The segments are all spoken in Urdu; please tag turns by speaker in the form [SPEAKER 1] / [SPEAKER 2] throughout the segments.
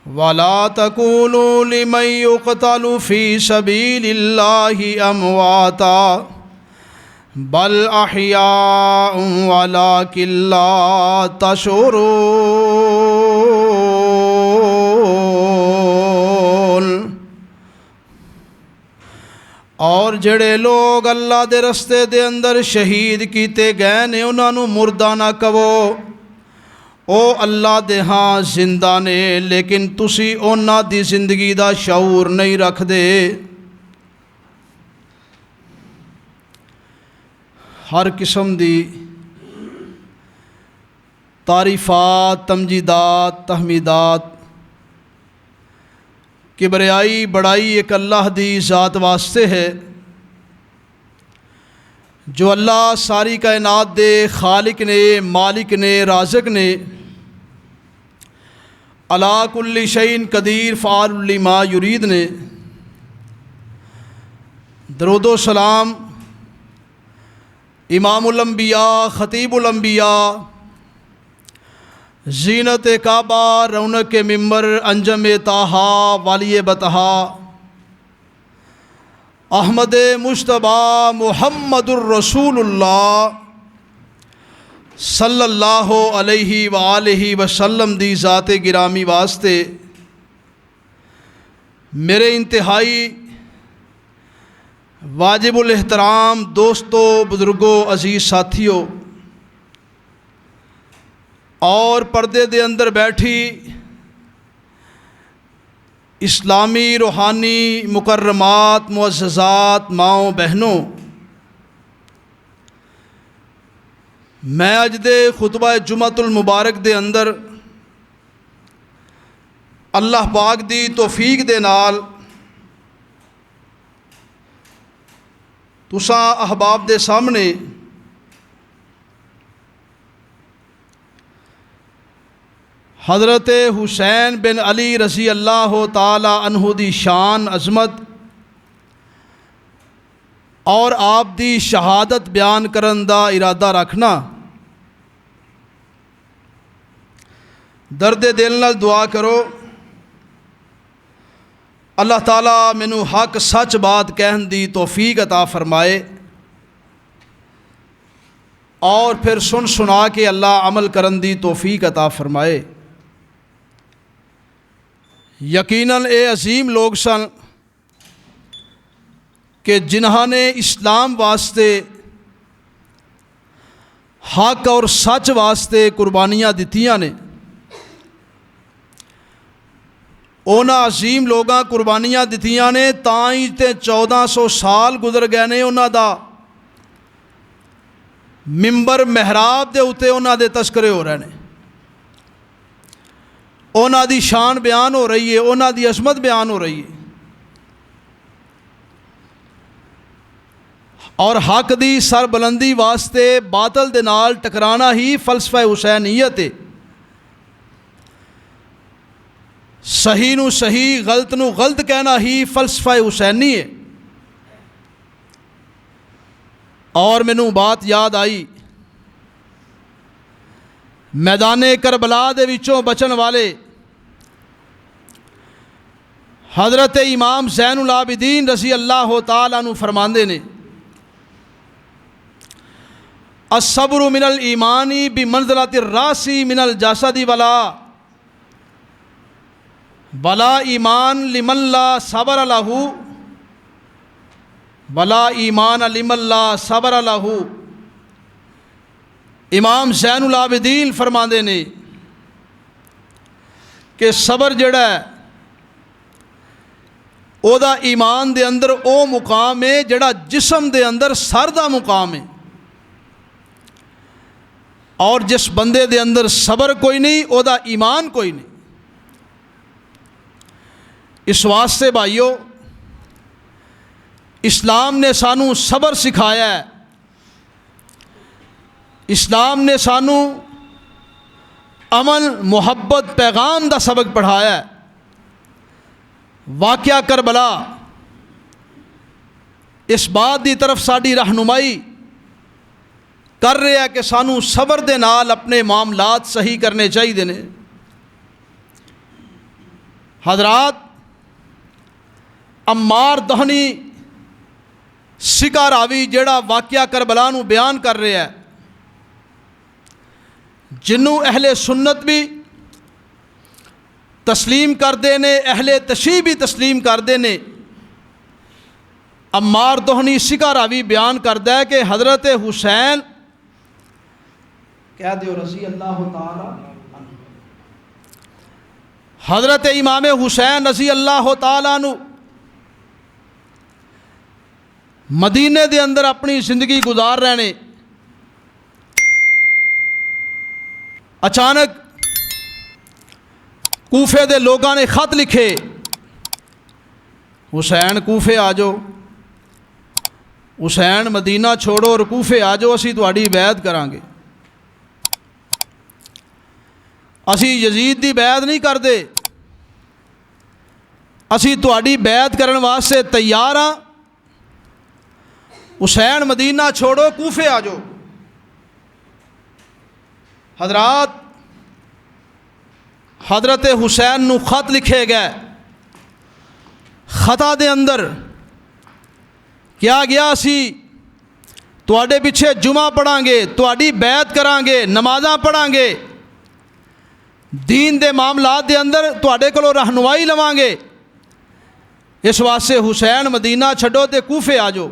[SPEAKER 1] وَلَا تَكُونُوا لِمَن يُقْتَلُ فِي سَبِيلِ اللَّهِ أَمْوَاتًا بَلْ أَحْيَاءٌ وَلَٰكِن لَّا تَشْعُرُونَ۔ اور جڑے لوگ اللہ دے رستے دے اندر شہید کیتے گئے نے انہاں نوں مردہ نہ کہو، او اللہ دے ہاں زندہ نے، لیکن تسی انہاں دی زندگی دا شعور نہیں رکھ دے۔ ہر قسم دی تعریفات، تمجیدات، تحمیدات، کبریائی بڑائی ایک اللہ دی ذات واسطے ہے، جو اللہ ساری کائنات دے خالق نے، مالک نے، رازق نے، علی کل شیء قدیر فعال لما یرید نے۔ درود و سلام امام الانبیاء، خطیب الانبیاء، زینت کعبہ، رونق ممبر، انجم طٰہٰ، والی بطحا، احمد مجتبیٰ محمد الرسول اللہ صلی اللہ علیہ وآلہ وسلم دی ذات گرامی واسطے میرے انتہائی واجب الاحترام دوستو، بزرگوں، عزیز ساتھیوں، اور پردے دے اندر بیٹھی اسلامی روحانی مکرمات، معززات، ماؤں، بہنوں، میں اج دے خطبہ جمعۃ المبارک دے اندر اللہ پاک دی توفیق دے نال تساں احباب دے سامنے حضرت حسین بن علی رضی اللہ تعالی عنہ دی شان، عظمت اور آپ دی شہادت بیان کرن دا ارادہ رکھنا، درد دل نال دعا کرو اللہ تعالیٰ مینوں حق سچ بات کہن دی توفیق عطا فرمائے، اور پھر سن سنا کے اللہ عمل کرن دی توفیق عطا فرمائے۔ یقیناً اے عظیم لوگ سن کہ جنہاں نے اسلام واسطے، حق اور سچ واسطے قربانیاں دتیاں نے۔ اونا عظیم لوگاں قربانیاں دتیاں نے، تاں ہی تے 1400 سال گزر گئے نے انہاں دا ممبر محراب دے اتے انہاں دے تذکرے ہو رہے نے، انہاں دی شان بیان ہو رہی ہے، انہاں دی عظمت بیان ہو رہی ہے، اور حق دی سربلندی واسطے باطل دے نال ٹکرانا ہی فلسفہ حسینیت ہے۔ صحیح نو صحیح، غلط نو غلط کہنا ہی فلسفہ حسینی ہے۔ اور مینوں بات یاد آئی، میدان کربلا دے وچوں بچن والے حضرت امام زین العابدین رضی اللہ تعالیٰ عنہ فرماندے نے، الصبر من الایمان بمنزلۃ الراس من الجسد ولا ایمان لمن لا صبر له، ولا ایمان لمن لا صبر له۔ امام زین العابدین فرماندے نے کہ صبر جڑا ہے او دا ایمان دے اندر او مقام ہے جڑا جسم دے اندر سر دا مقام ہے، اور جس بندے دے اندر صبر کوئی نہیں او دا ایمان کوئی نہیں۔ اس واسطے بھائیو، اسلام نے سانو صبر سکھایا ہے، اسلام نے سانو امن، محبت، پیغام دا سبق پڑھایا ہے۔ واقعہ کربلا اس بات دی طرف ساڈی رہنمائی کر رہا ہے کہ سانو صبر دے نال اپنے معاملات صحیح کرنے چاہیے نے۔ حضرات عمار دہنی سکہ راوی جڑا واقعہ کربلا نو بیان کر رہا ہے، جنوں اہل سنت بھی تسلیم کردے نے، اہل تشیع بھی تسلیم کردے نے۔ عمار دہنی سکہ راوی بیان کردا ہے کہ حضرت حسین کہہ دیو رضی اللہ تعالی عنہ، حضرت امام حسین رضی اللہ تعالیٰ عنہ مدینے دے اندر اپنی زندگی گزار رہے نے۔ اچانک کوفے دے لوگاں نے خط لکھے، حسین کوفے آ جاؤ، حسین مدینہ چھوڑو اور کوفے آ جاؤ، اسی تہاڈی بیعت کران گے، اسی یزید دی بیعت نہیں کردے، اسی تہاڈی بیعت کرن واسطے تیار ہاں، حسین مدینہ چھوڑو کوفے آ جاؤ۔ حضرات حضرت حسین نو خط لکھے گئے، خطا دے اندر کیا گیا سی تواڈے پیچھے جمعہ پڑھاں گے، تواڈی بیعت کران گے، نمازاں پڑھاں گے، دین دے معاملات دے اندر تواڈے کولوں رہنمائی لواں گے، اس واسطے حسین مدینہ چھڈو تے کوفے آ جاؤ۔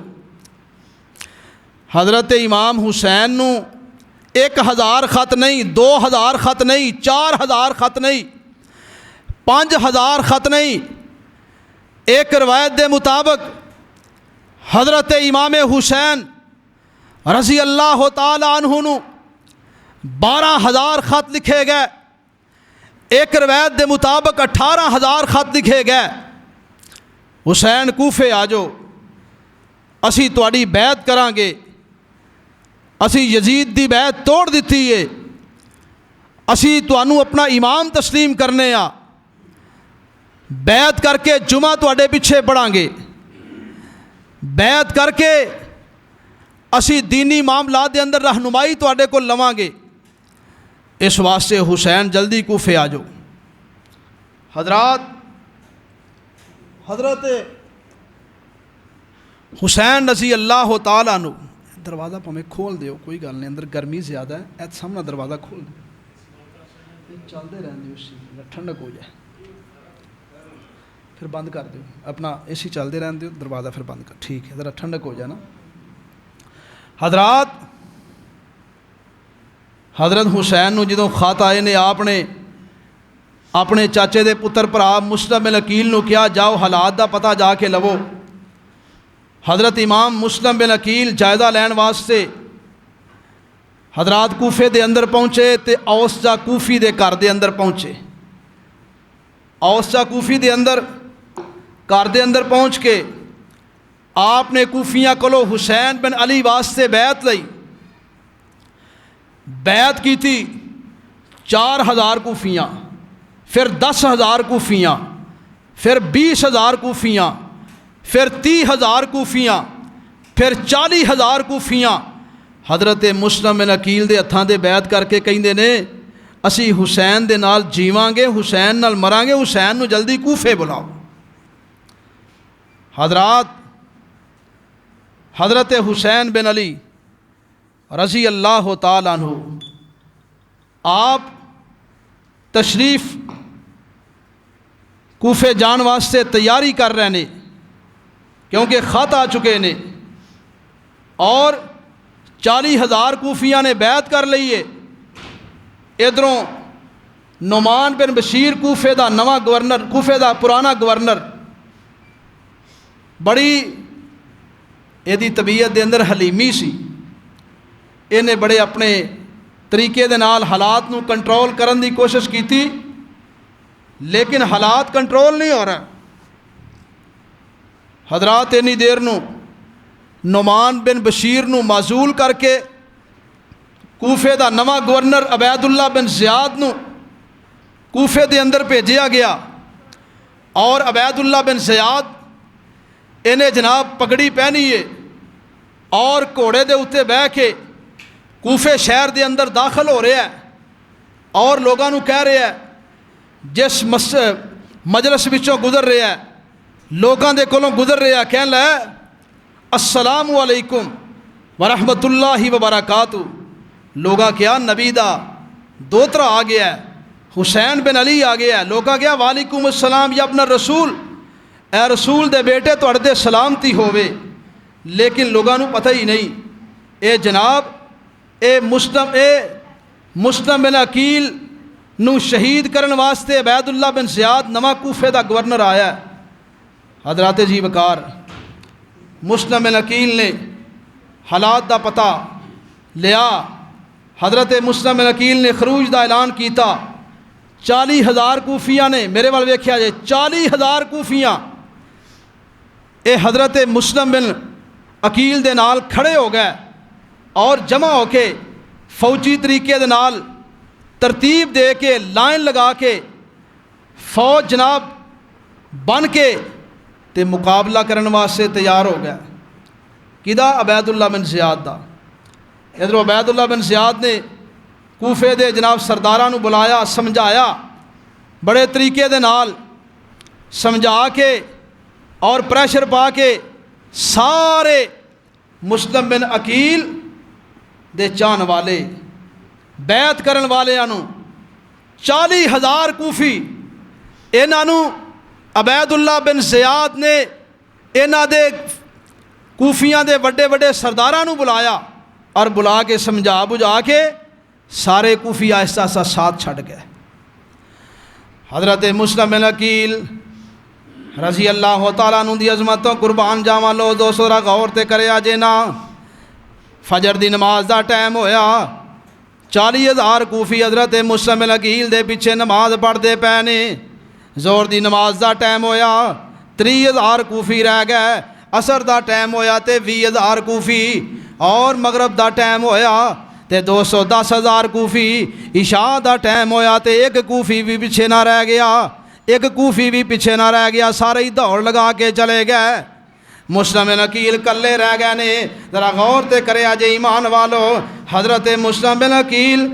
[SPEAKER 1] حضرت امام حسین نو 1000 خط نہیں، 2000 خط نہیں، 4000 خط نہیں، 5000 خط نہیں، ایک روایت دے مطابق حضرت امام حسین رضی اللہ تعالی عنہ نو 12000 خط لکھے گئے، ایک روایت دے مطابق 18000 خط لکھے گئے، حسین کوفے آ جاؤ، اسی تواڈی بیعت کران گے، اسی یزید دی بیعت توڑ دیتی ہے، اسی تانوں اپنا امام تسلیم کرنے آ، بیعت کر کے جمعہ تواڈے پیچھے پڑھاں گے، بیعت کر کے اسی دینی معاملات دے اندر رہنمائی تواڈے کول لواں گے، اس واسطے حسین جلدی کوفے آ جاؤ۔ حضرات حضرت حسین رضی اللہ تعالیٰ عنہ، دروازہ پہ کھول دیو، کوئی گل نہیں، اندر گرمی زیادہ ہے، ایت سامنا دروازہ کھول دیو، چلتے رہن دیو، اسی ٹھنڈک ہو جائے، پھر بند کر دیو، اپنا اے سی چلتے رہن دیو، دروازہ پھر بند کر، ٹھیک ہے، ذرا ٹھنڈک ہو جائے نا۔ حضرات حضرت حسین نو جدوں خط آئے نے، آپ نے اپنے چاچے دے پتر بھرا مسلم بن عقیل نو کیا جاؤ حالات دا پتہ جا کے لو۔ حضرت امام مسلم بن عقیل جائزہ لین واسطے حضرات کوفے دے اندر پہنچے تے اوس جا کوفی دے گھر دے اندر پہنچے، اوس جا کوفی دے اندر گھر دے اندر پہنچ کے آپ نے کوفیاں کولو حسین بن علی واسطے بیعت لئی، بیعت کی تھی 4000 کوفیاں، پھر 10000 کوفیاں، پھر 20000 کوفیاں، پھر 30000 کوفیاں، پھر 40000 کوفیاں۔ حضرت مسلم بن عقیل دے ہتھاں دے بیعت کر کے کہندے نے اسی حسین دے نال جیواں گے، حسین نال مران گے، حسین نو جلدی کوفے بلاؤ۔ حضرات حضرت حسین بن علی رضی اللہ تعالیٰ عنہ آپ تشریف کوفے جان واسطے تیاری کر رہے نے، کیونکہ خط آ چکے نے، اور 40000 کوفیاں نے بیعت کر لئیے۔ ادھروں نعمان بن بشیر کوفے دا نواں گورنر، کوفے دا پرانا گورنر، بڑی ایدی طبیعت دے اندر حلیمی سی، انہیں بڑے اپنے طریقے دے نال حالات نو کنٹرول کرن دی کوشش کی تھی، لیکن حالات کنٹرول نہیں ہو رہا۔ حضرات اینی دیر نو نعمان بن بشیر نو معزول کر کے کوفے دا نواں گورنر عبید اللہ بن زیاد نو کوفے دے اندر بھیجیا گیا، اور عبید اللہ بن زیاد انہیں جناب پگڑی پہنی ہے اور گھوڑے دے اتے بہ کے کوفے شہر دے اندر داخل ہو رہا ہے، اور لوگاں نو کہہ رہا ہے جس مجلس وچوں گزر رہا ہے، لوگوں دے کولوں گزر رہا، کہن لگا السلام علیکم ورحمۃ اللہ وبرکاتہ۔ لوگاں کیا نبی دا دوترا آ گیا ہے، حسین بن علی آ گیا ہے۔ لوگاں کیا وعلیکم السلام یا اپنا رسول، اے رسول دے بیٹے تہاڈے تے سلامتی ہووے۔ لیکن لوگاں نوں پتہ ہی نہیں اے جناب اے مسلم بن عقیل نو شہید کرن واسطے عبید اللہ بن زیاد نواں کوفے دا گورنر آیا ہے۔ حضرات جی وقار، مسلم بن عقیل نے حالات دا پتہ لیا، حضرت مسلم بن عقیل نے خروج دا اعلان کیتا۔ 40,000 کوفیاں نے میرے وال ویکھیا جے، 40,000 کوفیاں اے حضرت مسلم بن عقیل دے نال کھڑے ہو گئے اور جمع ہو کے فوجی طریقے دے نال ترتیب دے کے لائن لگا کے فوج جناب بن کے تے مقابلہ کرنے واسطے تیار ہو گیا۔ کدا؟ عبید اللہ بن زیاد دا۔ ادھر عبید اللہ بن زیاد نے کوفے دے جناب سرداراں نو بلایا، سمجھایا، بڑے طریقے دے نال سمجھا کے اور پریشر پا کے سارے مسلم بن عقیل دے چان والے بیعت کرن والے انو 40,000 کوفی انہوں عبید اللہ بن زیاد نے انہ دے کوفیاں دے وڈے وڈے سرداراں نو بلایا اور بلا کے سمجھا بجھا کے سارے کوفی آہستہ آہستہ ساتھ چھڑ گئے۔ حضرت مسلم بن عقیل رضی اللہ تعالیٰ عنہ دی عظمتوں قربان جاواں لو دوستو را غور تے کریا جے نا۔ فجر دی نماز دا ٹائم ہویا، 40,000 کوفی حضرت مسلم بن عقیل دے پیچھے نماز پڑھ دے پے نے۔ زور دی نماز دا ٹائم ہویا، 30,000 کوفی رہ گئے۔ عصر دا ٹائم ہویا تے 20,000 کوفی، اور مغرب دا ٹائم ہویا تے 210,000 کوفی۔ عشاء دا ٹائم ہویا تے ایک کوفی بھی پیچھے نہ رہ گیا، ایک کوفی بھی پیچھے نہ رہ گیا، سارے ہی دوڑ لگا کے چلے گئے۔ مسلم بن عقیل کلے رہ گئے نے۔ ذرا غور تے کرے آجے ایمان والو، حضرت مسلم بن عقیل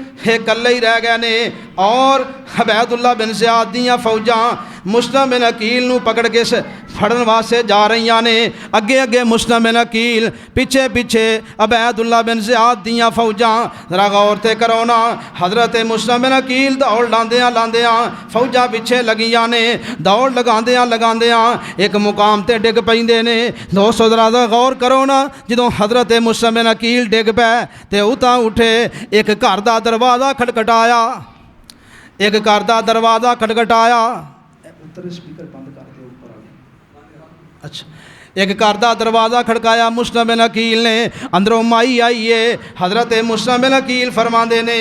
[SPEAKER 1] کلے ہی رہ گئے نے، اور عبید اللہ بن زیاد دیاں فوجاں مسلم بن عقیل نو پکڑ کے پھڑن واسطے جا رہیاں نے۔ اگے اگے مسلم بن عقیل، پیچھے پیچھے عبید اللہ بن زیاد دیاں فوجاں۔ ذرا غور تے کرو نا، حضرت مسلم بن عقیل دوڑ لاندیاں فوجاں پیچھے لگیاں نے، دوڑ لگاندیاں ایک مقام تے ڈگ پیندے نے۔ دوستو ذرا غور کرو نا، جدوں حضرت مسلم بن عقیل ڈگ پے تے اتاں اٹھے، ایک گھر دا دروازہ کھٹکھٹایا، ایک گھر دا دروازہ کھٹکھٹایا۔ سپیکر بند کر کے اوپر آ گیا۔ اچھا، ایک گھر دا دروازہ کھڑکایا، مسلم بن عقیل نے، اندروں مائی آئی ہے۔ حضرت مسلم بن عقیل فرماندے نے،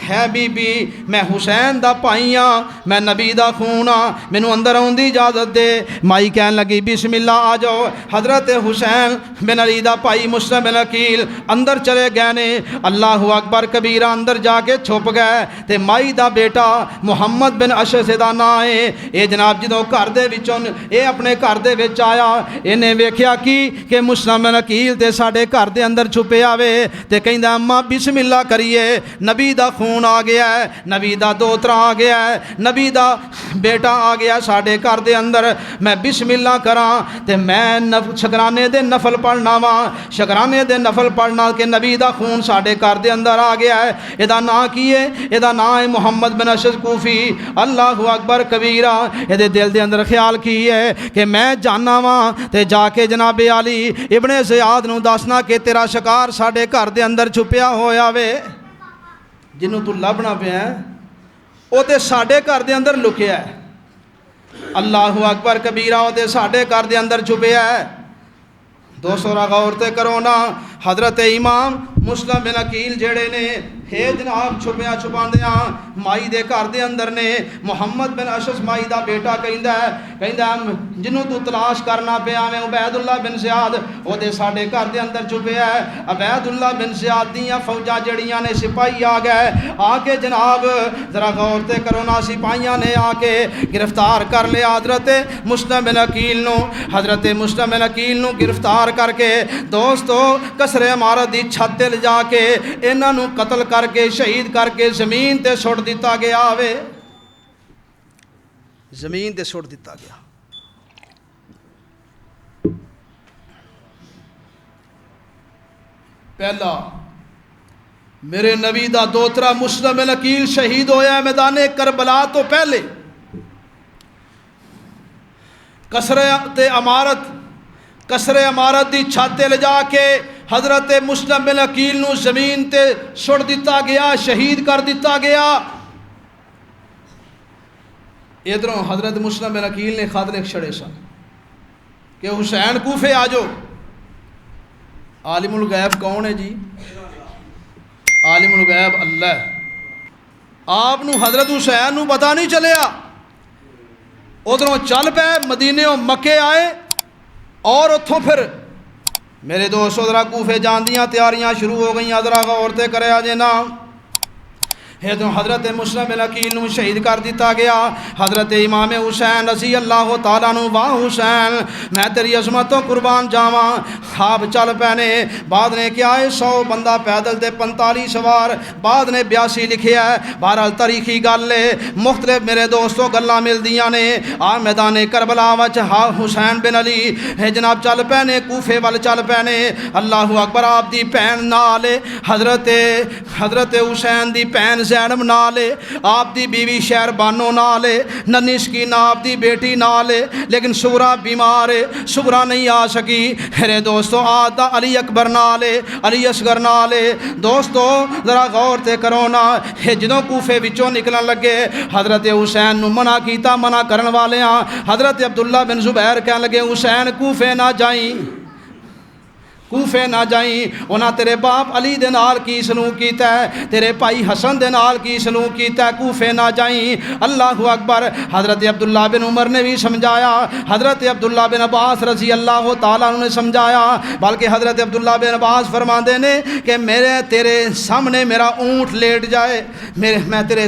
[SPEAKER 1] ہے بی بی میں حسین دا پائی ہاں، میں نبی دا خون ہاں، مینوں اندر آن دی اجازت دے۔ مائی کہن لگی بسم اللہ آ جاؤ۔ حضرت حسین بن علی دا پائی مسلم بن عقیل اندر چلے گئے نے، اللہ اکبر کبیرہ اندر جا کے چھپ گئے تے مائی دا بیٹا محمد بن اشعث دا نام ہے۔ اے جناب جدوں گھر دے وچوں اے اپنے گھر دے وچ آیا، انہیں ویکھیا کہ مسلم بن عقیل تے ساڈے گھر دے اندر چھپے آوے تے کہندا اماں بسم اللہ کریے، نبی دا خون آ گیا ہے، نبی دا دوترا آ گیا ہے، نبی دا بیٹا آ گیا ساڈے گھر دے اندر، میں بسم اللہ کراں تے میں شکرانے دے نفل پڑھنا وا، شکرانے دے نفل پڑھنا کہ نبی دا خون ساڈے گھر دے اندر آ گیا ہے۔ ادا نام کی ہے؟ ادا نام ہے محمد بن اشعث کوفی۔ اللہ اکبر کبیرہ، اے دل دے اندر خیال کی ہے کہ میں جانا وا تے جا کے جناب علی ابن زیاد نو دسنا کہ تیرا شکار ساڈے گھر دے اندر چھپیا ہویا وے، جنوں تو لبنا پیا ہے او تے ساڈے گھر دے اندر لکیا ہے۔ اللہ اکبر کبیرہ، او تے ساڈے گھر دے اندر چھپیا ہے۔ دوستو را غور تے کرو نا، حضرت امام مسلم بن عقیل جڑے نے ہے جناب چھپیا چھپاندیاں مائی دے گھر دے اندر نے۔ محمد بن اشعث مائی دا بیٹا کہندا ہے جنوں تو تلاش کرنا پیا میں عبید اللہ بن زیاد، او دے ساڈے گھر دے اندر چھپیا ہے۔ عبید اللہ بن زیاد دیاں فوجاں جڑیاں نے سپاہی آ گئے، آ کے جناب ذرا غور تے کرو نا، سپاہیاں نے آ کے گرفتار کر لیا حضرت مسلم بن عقیل نو۔ حضرت مسلم بن عقیل نو گرفتار کر کے دوستو کسر عمارت دی چھت تے لے جا کے انہاں نو قتل کر کے شہید کر کے زمین تے سٹ دیتا گیا وے۔ زمین تے سٹ دتا گیا۔ پہلا میرے نبی دا دوترا مسلم بن عقیل شہید ہویا ہے میدان کربلا تو پہلے۔ کسر عمارت دی چھت تے لے جا کے حضرت مسلم بن عقیل نو زمین تے سٹ دتا گیا، شہید کر دتا گیا۔ ادھروں حضرت مسلم بن عقیل نے خط لکھ چھڑے سن کہ حسین کوفے آ جاؤ۔ عالم الغیب کون ہے جی؟ عالم الغیب اللہ۔ آپ نو حضرت حسین نو پتہ نہیں چلیا، ادھروں چل پے مدینے و مکے آئے، اور اتھوں پھر میرے دوستو ذرا کوفے جان دیاں تیاریاں شروع ہو گئیں، ذرا غور تے کرے آجے نا۔ ادھروں حضرت مسلم بن عقیل نو شہید کر دیتا گیا۔ حضرت امام حسین رضی اللہ تعالیٰ عنہ، واہ حسین میں تیری عظمتوں قربان جاواں۔ خواب چل پینے، بعد نے کیا ہے 100 بندہ پیدل تے 45 سوار، بعد نے 82 لکھیا ہے۔ بہرحال تاریخی گل ہے، مختلف میرے دوستو گلاں مل دیاں نے۔ آ میدان کربلا وچ حسین بن علی جناب چل پینے، کوفے وال چل پینے۔ اللہ اکبر، آپ دی بہن نال حضرت حسین دی بہن زینب نال، آپ دی بیوی شہر بانو نال، ننی سکینہ آپ دی بیٹی نال، لیکن سغرا بیمار ہے، سغرا نہیں آ سکی۔ میرے دوستو آدھا علی اکبر نال، علی اصغر نال۔ دوستو ذرا غور تے کرو نا، جدوں کوفے وچوں نکلن لگے حضرت حسین نو منع کیتا، منع کرن والیاں حضرت عبداللہ بن زبیر کہن لگے حسین کوفے نہ جائیں، کوفے نہ جائیں، انہاں تیرے باپ علی دے نال کی سلوک کیتا ہے، تیرے بھائی حسن دے نال کی سلوک کیتا ہے، کوفے نہ جائیں۔ اللہ اکبر۔ حضرت عبداللہ بن عمر نے بھی سمجھایا، حضرت عبداللہ بن عباس رضی اللہ تعالیٰ عنہ نے سمجھایا، بلکہ حضرت عبداللہ بن عباس فرماندے نے کہ تیرے سامنے میرا اونٹ لیٹ جائے، میں تیرے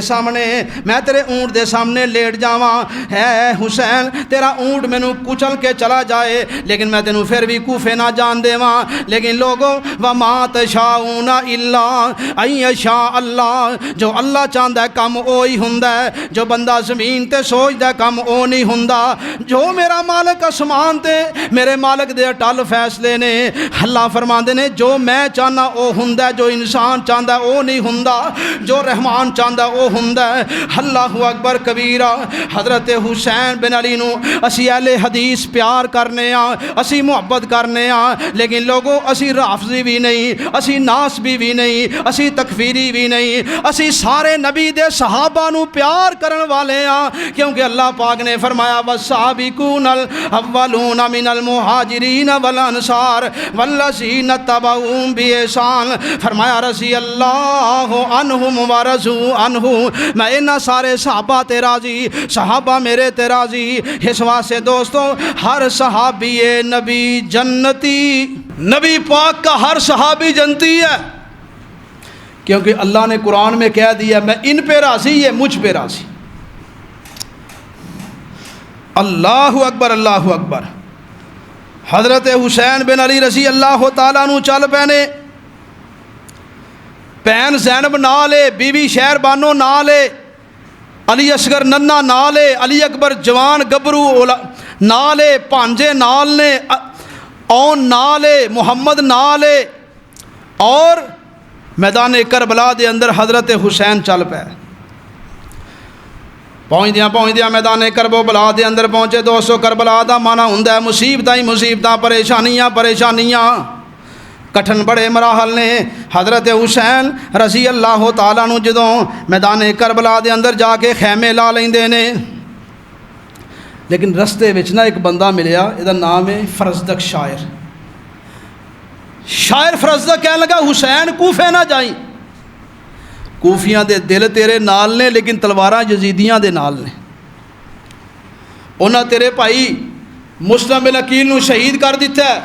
[SPEAKER 1] اونٹ دے سامنے لیٹ جاواں، ہے حسین تیرا اونٹ مینوں کچل کے چلا جائے، لیکن میں تینوں پھر بھی کوفے نہ جان دیواں۔ لیکن لوگوں وَمَا تَشَاءُونَ إِلَّا أَن يَشَاءَ اللَّهُ، جو اللہ چاہندا ہے کم وہی ہوندا ہے، جو بندہ زمین تے سوچدا ہے کم او نہیں ہوندا۔ جو میرا مالک آسمان تے میرے مالک دے اٹل فیصلے نے، اللہ فرماندے نے جو میں چاہنا او ہوندا ہے، جو انسان چاہندا ہے او نہیں ہوندا، جو رحمان چاہندا ہے او ہوندا ہے۔ اللہ اکبر کبیرہ۔ حضرت حسین بن علی نو اسی اہل حدیث پیار کرنے ہاں، اسی محبت کرنے ہاں، لیکن لوگوں اسی رافضی بھی نہیں، اسی ناسبی بھی نہیں، اسی تکفیری بھی نہیں، اسی سارے نبی دے صحابہ نو پیار کرن والے ہاں، کیونکہ اللہ پاک نے فرمایا والسابقون الاولون من المہاجرین والانصار والذین اتبعوہم بإحسان، فرمایا رضی اللہ عنہم ورضوا عنہ، میں انہاں سارے صحابہ تے راضی، صحابہ میرے تے راضی۔ اس واسطے دوستو ہر صحابی نبی جنتی، نبی پاک کا ہر صحابی جنتی ہے، کیونکہ اللہ نے قرآن میں کہہ دیا میں ان پہ راضی، یہ مجھ پہ راضی۔ اللہ اکبر، اللہ اکبر۔ حضرت حسین بن علی رضی اللہ تعالیٰ عنہ چل پینے، بہن زینب نالے، بیوی شہر بانو نالے، علی اصغر ننا نالے، علی اکبر جوان گبرو نالے، پانجے نال نے اون نالے، محمد نالے، اور میدان کربلا دے اندر حضرت حسین چل پے۔ پہنچ دیاں میدان کربلا دے اندر پہنچے۔ دوستو کربلا دا مانا ہوندا ہے مصیبتاں ہی مصیبتاں، پریشانیاں، کٹھن بڑے مراحل نے۔ حضرت حسین رضی اللہ تعالیٰ عنہ جدوں میدان کربلا دے اندر جا کے خیمے لا لیندے نے، لیکن رستے وچ نہ ایک بندہ ملیا، یہ نام ہے فرزدق شاعر فرزدق کہنے لگا حسین کوفے نہ جائیں، کوفیاں دے دل تیرے نال نے لیکن تلواراں یزیدیاں دے نال نے، انہاں تیرے بھائی مسلم بن عقیل نو شہید کر دیتا ہے۔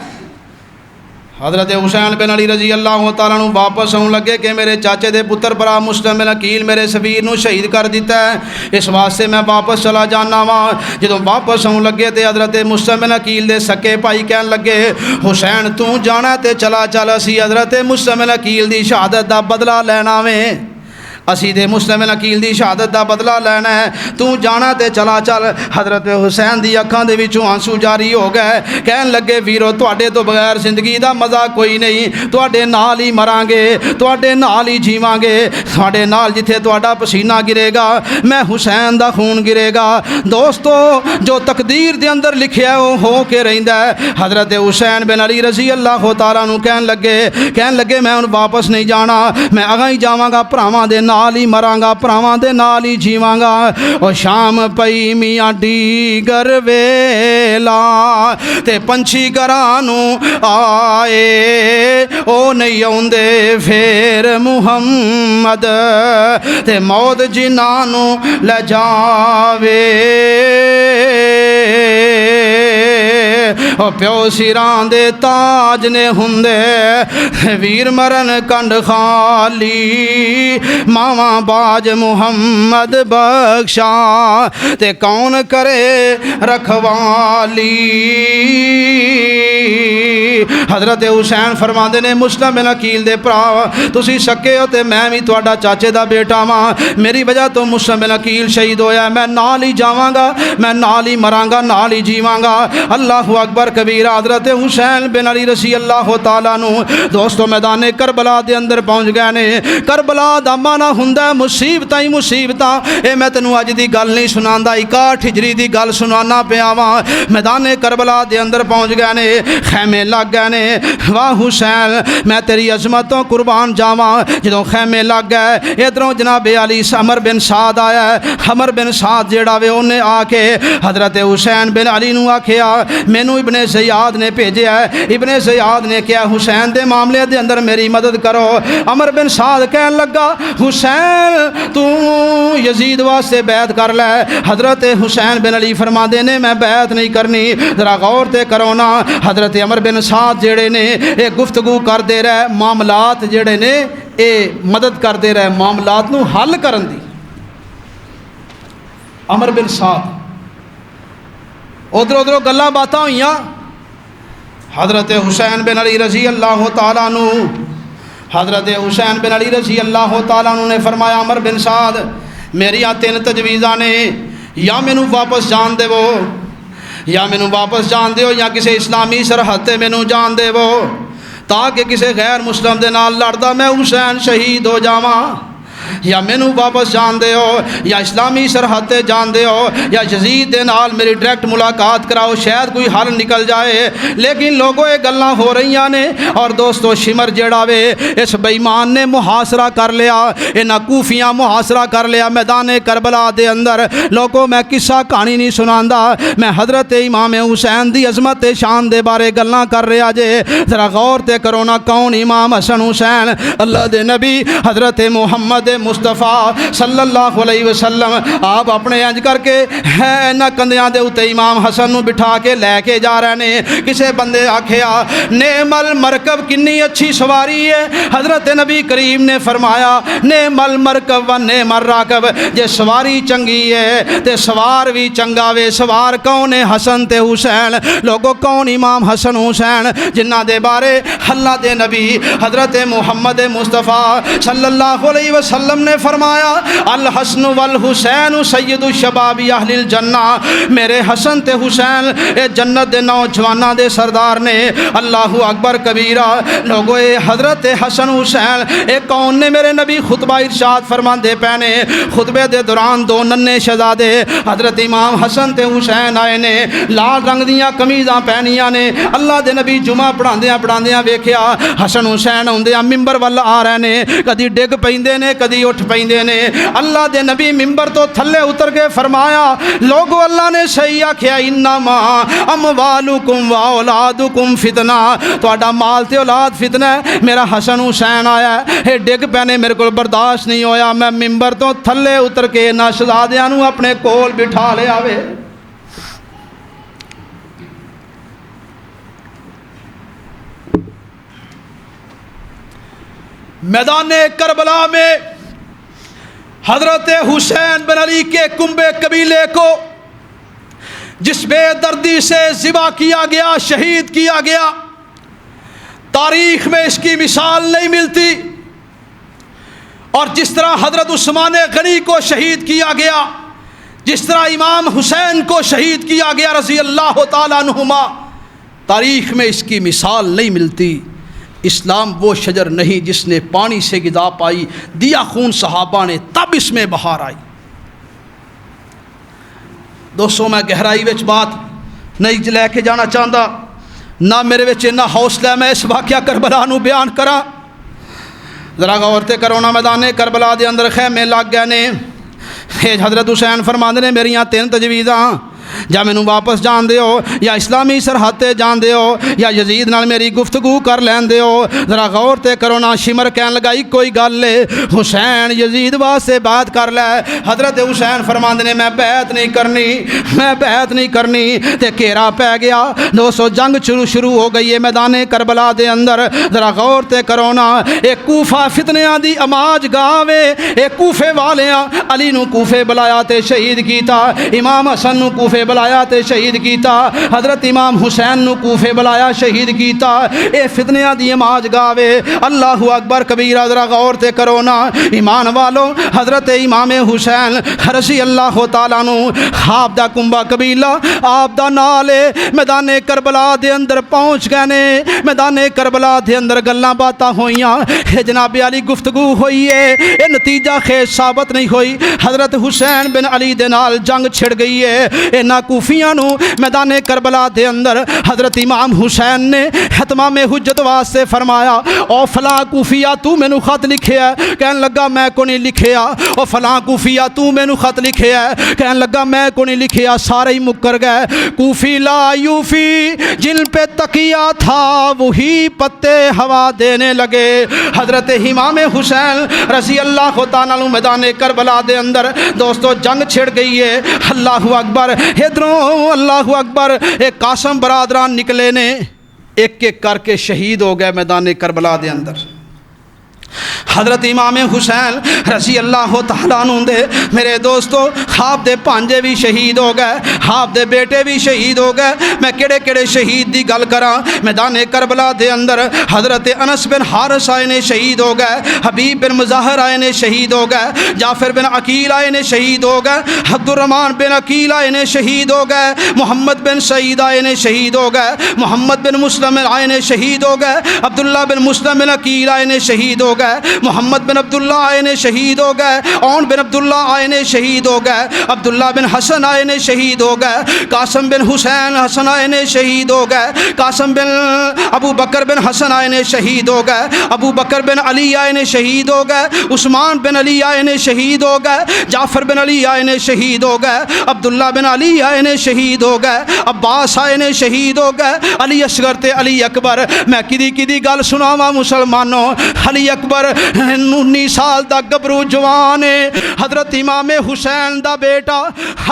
[SPEAKER 1] حضرت حسین بن علی رضی اللہ تعالیٰ عنہ واپس آن لگے کہ میرے چاچے دے پتر برا مسلم بن عقیل میرے سفیر نو شہید کر دیتا ہے، اس واسطے میں واپس چلا جانا وا۔ جدوں واپس آن لگے تے حضرت مسلم بن عقیل دے سکے بھائی کہن لگے حسین تو جانا تے چلا چل، اسی حضرت مسلم بن عقیل دی شہادت دا بدلہ لینا وے۔ اسی تے مسلم بن عقیل دی شہادت دا بدلہ لینا ہے، تو جانا تے چلا چل۔ حضرت حسین دی اکھاں دے وچوں آنسو جاری ہو گئے، کہن لگے ویرو تواڈے تو بغیر زندگی دا مزہ کوئی نہیں، تواڈے نال ہی مراں گے، تواڈے نال ہی جیواں گے، تواڈے نال جتھے تواڈا پسینہ گرے گا میں حسین دا خون گرے گا۔ دوستو جو تقدیر دے اندر لکھیا ہے وہ ہو کے رہندا ہے۔ حضرت حسین بن علی رضی اللہ تعالیٰ عنہ کہن لگے میں ہن واپس نہیں جانا، میں اگاں ہی جاواں گا، بھراواں دے نال ہی مراں گا، بھراواں دے نال ہی جیواں گا۔ او شام پئی میاں ڈیگر ویلا تے پنچھی گھراں نوں آئے، او نہیں آوندے پھر محمد تے موت جنہاں نوں لے جاوے۔ او پیو سراں دے تاج نے ہوندے ویر مرن کنڈ خالی، ماواں باج محمد بخشا تے کون کرے رکھوالی۔ حضرت حسین فرماندے نے مسلم بن عقیل دے بھرا تسی سکے ہو تے میں بھی تہاڈا چاچے دا بیٹا واں، میری وجہ تو مسلم بن عقیل شہید ہویا، میں نال ہی جاواں گا، میں نال ہی مراں گا، نال ہی جیواں گا۔ اللہ اکبر کبیرہ۔ حضرت حسین بن علی رضی اللہ تعالیٰ عنہ دوستو میدان کربلا دے اندر پہنچ گئے نے۔ کربلا دا معنی ہوندا مصیبتاں ہی مصیبتاں، اے میں تینوں اج دی گل نہیں سناندا، 61 ہجری دی گل سنانا پیا واں۔ میدان کربلا دے اندر پہنچ گئے نے، خیمے لگ گئے نے۔ واہ حسین میں تیری عظمتوں قربان جاواں۔ جدوں خیمے لگ گئے ادھروں جناب علی عمر بن سعد آیا ہے۔ عمر بن سعد جیڑا وے انہیں آ کے حضرت حسین بن علی نو آکھیا مینوں ابن زیاد نے بھیجیا ہے، ابن زیاد نے کیا حسین دے معاملے دے اندر میری مدد کرو۔ عمر بن سعد کہن لگا حسین تو یزید واسطے بیعت کر لے۔ حضرت حسین بن علی فرماندے نے میں بیعت نہیں کرنی، ذرا غور تے کرو نا۔ حضرت عمر بن سعد جڑے نے اے گفتگو کردے رہے، معاملات جڑے نے اے مدد کردے رہے معاملات نو حل کرن دی۔ عمر بن سعد ادھر گلاں باتاں ہوئیاں۔ حضرت حسین بن علی رضی اللہ تعالیٰ عنہ حضرت حسین بن علی رضی اللہ تعالیٰ عنہ نے فرمایا عمر بن سعد میری 3 تجویزاں نے، یا مینوں واپس جان دے وہ، یا مینوں واپس جان دیو، یا کسی اسلامی سرحد تے مینوں جان دے وہ، تاکہ کسی غیر مسلم دے نال لڑدا میں حسین شہید ہو جاواں، یا مینوں واپس جان دے ہو، یا اسلامی سرحد تے جان دے ہو، یا یزید دے نال میری ڈائریکٹ ملاقات کراؤ، شاید کوئی حل نکل جائے۔ لیکن لوگوں یہ گلاں ہو رہیاں نے، اور دوستو شمر جیڑا وے اس بے ایمان نے محاصرہ کر لیا، انہاں کوفیاں محاصرہ کر لیا میدان کربلا دے اندر۔ لوگوں میں قصہ کہانی نہیں سناندا، میں حضرت امام حسین دی عظمت شان دے بارے گلاں کر رہا جے۔ ذرا غور تے کرو نا، کون امام حسن حسین اللہ دے نبی حضرت محمد مصطفیٰ صلی اللہ علیہ وسلم آپ اپنے انج کر کے نہ کندیاں دے اتے امام حسن نو بٹھا کے لے کے جا رہے نے۔ کسے بندے آکھیا نعم المرکب کنی اچھی سواری ہے، حضرت نبی کریم نے فرمایا نعم المرکب و نعم الراکب، جے سواری چنگی ہے تے سوار بھی چنگا وے۔ سوار کون ہے؟ حسن تے حسین۔ لوگو کون امام حسن حسین جنہ دے بارے اللہ دے نبی حضرت محمد مصطفیٰ صلی اللہ علیہ وسلم نے فرمایا الحسن والحسین سید الشباب اہل الجنہ، میرے حسن تے حسین اے جنت دے نوجواناں دے سردار نے۔ اللہ اکبر کبیرہ۔ لوگو اے حضرت حسن حسین اے کون نے؟ میرے نبی خطبہ ارشاد فرماندے پینے، خطبے دے دوران 2 ننے شہزادے حضرت امام حسن تے حسین آئے نے، لال رنگ دیاں قمیضاں پہنیاں نے۔ اللہ دے نبی جمعہ پڑھاندیاں ویکھیا حسن حسین ہوندیاں ممبر ول آ رہے نے، کدی ڈگ پیندے نے کدی اٹھ پیندے نے۔ اللہ دے نبی ممبر تو تھلے اتر کے فرمایا لوگو اللہ نے صحیح آکھیا انما اموالکم و اولادکم فتنہ، تہاڈا مال تے اولاد فتنہ ہے۔ میرا حسن حسین آیا ہے ڈگ پینے میرے کو برداشت نہیں ہویا، میں ممبر تو تھلے اتر کے نہ شہزادیاں نو اپنے کول بٹھا لیا وے۔ میدان کربلا میں حضرت حسین بن علی کے کنبے قبیلے کو جس بے دردی سے ذبح کیا گیا، شہید کیا گیا، تاریخ میں اس کی مثال نہیں ملتی۔ اور جس طرح حضرت عثمان غنی کو شہید کیا گیا، جس طرح امام حسین کو شہید کیا گیا رضی اللہ تعالیٰ عنہما، تاریخ میں اس کی مثال نہیں ملتی۔ اسلام وہ شجر نہیں جس نے پانی سے غذا پائی، دیا خون صحابہ نے تب اس میں بہار آئی۔ دوستوں میں گہرائی وچ بات نہیں لے کے جانا چاہتا، نہ میرے وچ اتنا حوصلہ میں اس واقعہ کربلا نو بیان کراں۔ ذرا غور تے کرو نا، میدان کربلا دے اندر خیمے لگ گئے نے۔ حضرت حسین فرماندے نے میریاں 3 تجویزاں، یا مینوں واپس جان دیو، یا اسلامی سرحد تے جان دیو، یا یزید نال میری گفتگو کر لین دیو۔ ذرا غور تے کرو نا، شمر کہن لگا کوئی گل لے حسین یزید واسطے بات کر لے۔ حضرت حسین فرماندے نے میں بیعت نہیں کرنی، میں بیعت نہیں کرنی، تے گھیرا پہ گیا۔ دوستو جنگ شروع ہو گئی ہے میدان کربلا دے اندر۔ ذرا غور تے کرو نا، ایک کوفہ فتنیاں دی اماج گاوے، ایک کوفے والیاں علی نو کوفے بلایا تے شہید کیتا، امام حسن نو کوفے بلایا تے شہید کیتا، حضرت امام حسین نو کوفے بلایا شہید کیتا۔ اے فتنیاں دی اماج گاوے، اللہ اکبر کبیرہ۔ ذرا غور تے کرو نا ایمان والو، حضرت امام حسین رضی اللہ تعالیٰ نو آپ دا کنبہ قبیلہ آپ دا نالے میدان کربلا دے اندر پہنچ گئے نے۔ میدان کربلا دے اندر گلاں باتاں ہوئیاں، جناب علی گفتگو ہوئی ہے، اے نتیجہ خیز ثابت نہیں ہوئی۔ حضرت حسین بن علی دے نال جنگ چھڑ گئی ہے۔ اینا کوفیاں نو میدان کربلا دے اندر حضرت امام حسین نے اتمام حجت واسطے فرمایا، او فلاں کوفیہ تو مینوں خط لکھیا ہے؟ کہن لگا میں کو نہیں لکھیا۔ او فلاں کوفیہ تو مینوں خط لکھیا ہے؟ کہن لگا میں کو نہیں لکھیا۔ سارے ہی مکر گئے۔ کوفی لا یوفی، جن پہ تقیہ تھا وہی پتے ہوا دینے لگے۔ حضرت امام حسین رضی اللہ تعالیٰ عنہ میدان کربلا دے اندر دوستو جنگ چھڑ گئی ہے۔ اللہ اکبر، ادھروں اللہ اکبر، ایک قاسم برادران نکلے نے، ایک ایک کر کے شہید ہو گئے میدان کربلا دے اندر۔ حضرت امام حسین رضی اللہ تعالیٰ عنہ دے میرے دوستو آپ دے پانجے بھی شہید ہو گئے، آپ دے بیٹے بھی شہید ہو گئے۔ میں کڑے کڑے شہید دی گل کراں میدان کربلا دے اندر؟ حضرت انس بن حارث آئے نے شہید ہو گئے، حبیب بن مظاہر آئے نے شہید ہو گئے، جعفر بن عقیل آئے نے شہید ہو گئے، عبد الرحمن بن عقیل آئے نے شہید ہو گئے، محمد بن سعید آئے نے شہید ہو گئے، محمد بن مسلم آئے نے شہید ہو گئے، عبداللہ بن مسلم بن عقیل آئے نے شہید ہو گئے، محمد بن عبداللہ آئے نے شہید ہو گئے، اون بن عبداللہ آئے نے شہید ہو گئے، عبداللہ بن حسن آئے نے شہید ہو گئے، قاسم بن حسین حسن آئے نے شہید ہو گئے، قاسم بن ابو بکر بن حسن آئے نے شہید ہو گئے، ابو بکر بن علی آئے نے شہید ہو گئے، عثمان بن علی آئے نے شہید ہو گئے، جعفر بن علی آئے نے شہید ہو گئے، عبداللہ بن علی آئے نے شہید ہو گئے، عباس آئے نے شہید ہو گئے، علی اصغر تے علی اکبر۔ میں کدی گل سناواں مسلمانوں، علی اکبر 19 سال دا گبرو جوان ہے، حضرت امام حسین دا بیٹا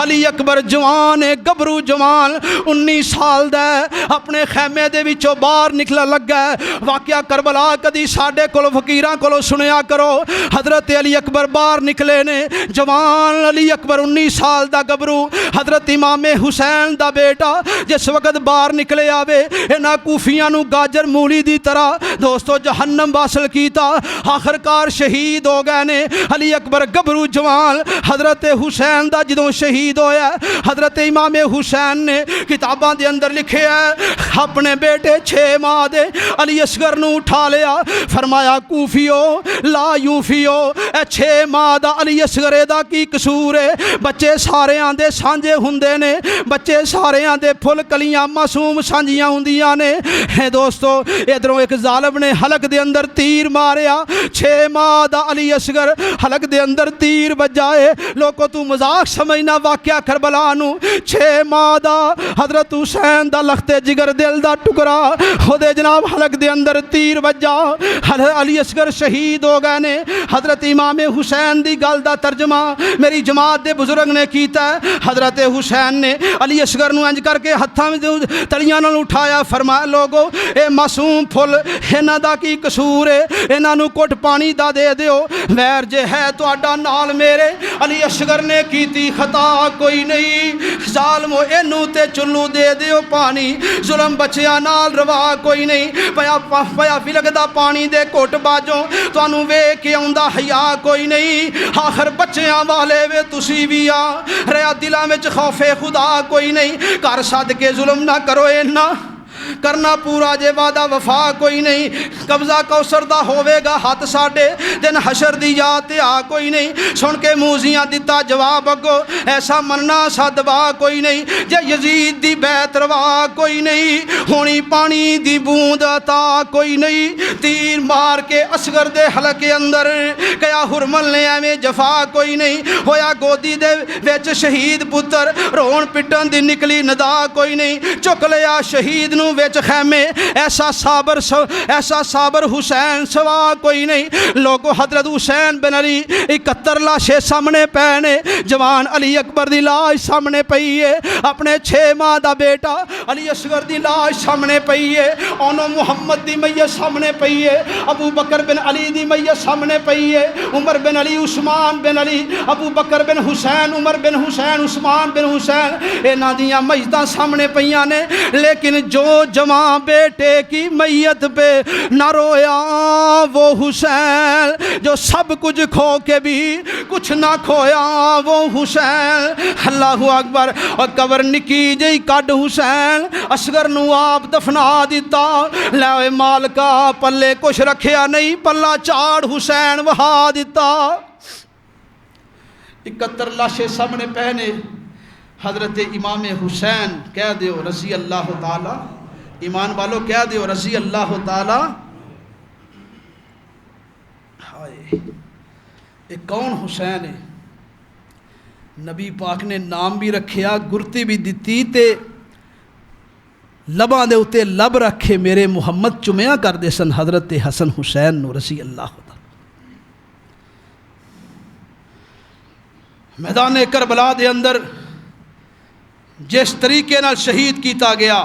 [SPEAKER 1] علی اکبر جوان ہے، گبرو جوان 19 سال دا ہے، اپنے خیمے دے وچوں باہر نکلا لگا ہے۔ واقعہ کربلا کدی ساڈے کولو فقیراں کولو سنیا کرو۔ حضرت علی اکبر باہر نکلے نے، جوان علی اکبر 19 سال دا گبرو، حضرت امام حسین دا بیٹا جس وقت باہر نکلے آوے انہاں کوفیاں نو گاجر مولی دی طرح دوستو جہنم واصل کیتا، آخر کار شہید ہو گئے نے۔ علی اکبر گبرو جوان حضرت حسین دا جدوں شہید ہویا، حضرت امام حسین نے کتاباں دے اندر لکھے ہے اپنے بیٹے 6 ماہ دے علی اصغر نو اٹھا لیا، فرمایا کوفیو لا یوفیو، اے 6 ماہ دا علی اصغر دا کی قصور ہے؟ بچے سارے آندے سانجے ہوندے نے، بچے سارے آندے پھل کلیاں معصوم سانجیاں ہوندیاں نے۔ اے دوستو ادھروں ایک ظالم نے حلق دے اندر تیر ماریا، 6 ماہ دا علی اصغر حلق دے اندر تیر بجائے۔ لوگوں تو مذاق سمجھنا واقعہ کربلا نو، 6 ماہ دا حضرت حسین دا لختے جگر دل دا ٹکڑا خود جناب حلق دے اندر تیر بجا، علی اصغر شہید ہو گئے نے۔ حضرت امام حسین دی گل دا ترجمہ میری جماعت دے بزرگ نے کیتا ہے۔ حضرت حسین نے علی اصغر نو انج کر کے ہتھاں وچ تلیاں نال اٹھایا، فرمایا لوگو اے معصوم پھل انہاں دا کی قصور ہے؟ انہاں نو کٹ پانی دا دے دیو، ویر جے ہے تہاڈا نال میرے۔ علی اصغر نے کیتی خطا کوئی نہیں، ظالمو اینوں تے چلو دے دیو پانی، ظلم بچیاں نال روا کوئی نہیں، پیا بھی لگدا پانی دے گھٹ باجوں تانوں ویکھ کے آوندا حیا کوئی نہیں، آخر بچیاں والے وے تسی بھی آ رہا دلاں وچ خوف خدا کوئی نہیں، گھر سد کے ظلم نہ کرو اینا کرنا پورا جے وعدہ وفا کوئی نہیں، قبضہ کوثر دا ہوے گا ہاتھ ساڈے دن حشر دی یاد تے آ کوئی نہیں، سن کے موزیاں دتا جواب اگو ایسا مننا سا دبا کوئی نہیں، جے یزید دی بیعت روا کوئی نہیں، ہونی پانی دی بوند عطا کوئی نہیں، تیر مار کے اصغر دے حلقے اندر کیا حرمل نے ایویں جفا کوئی نہیں، ہویا گودی دے وچ شہید پتر رون پٹن دی نکلی ندا کوئی نہیں، چک لیا شہید نو وچ خیمے ایسا صابر حسین سوا کوئی نہیں، لوگو حضرت حسین بن علی 71 لاشیں سامنے پینے، جوان علی اکبر دی لاش سامنے پئی ہے، اپنے 6 ماہ دا بیٹا علی اصغر دی لاش سامنے پئی ہے، اونو محمد دی میت سامنے پئی ہے، ابو بکر بن علی دی میت سامنے پئی ہے، عمر بن علی عثمان بن علی ابو بکر بن حسین عمر بن حسین عثمان بن حسین انہاں دیاں میتاں سامنے پیاں نے، لیکن جو جوان بیٹے کی میت پہ نہ رویا وہ حسین، جو سب کچھ کھو کے بھی کچھ نہ کھویا وہ حسین، اللہ اکبر، اور قبر نکی جئی کڈ حسین اصغر نو آپ دفنا دیتا، لے مالکا پلے کچھ رکھیا نہیں پلہ چاڑ حسین وہا دیتا، 71 لاشیں سامنے پہنے، حضرت امام حسین کہہ دیو رضی اللہ تعالی، ایمان والو کہہ دیو رضی اللہ تعالی، ہائے یہ کون حسین ہے؟ نبی پاک نے نام بھی رکھیا، گرتی بھی دیتی تے لباں دے اتے لب رکھے میرے محمد چمیا کر دے سن حضرت حسن حسین نو رضی اللہ تعالی۔ میدان کربلا دے اندر جس طریقے نال شہید کیتا گیا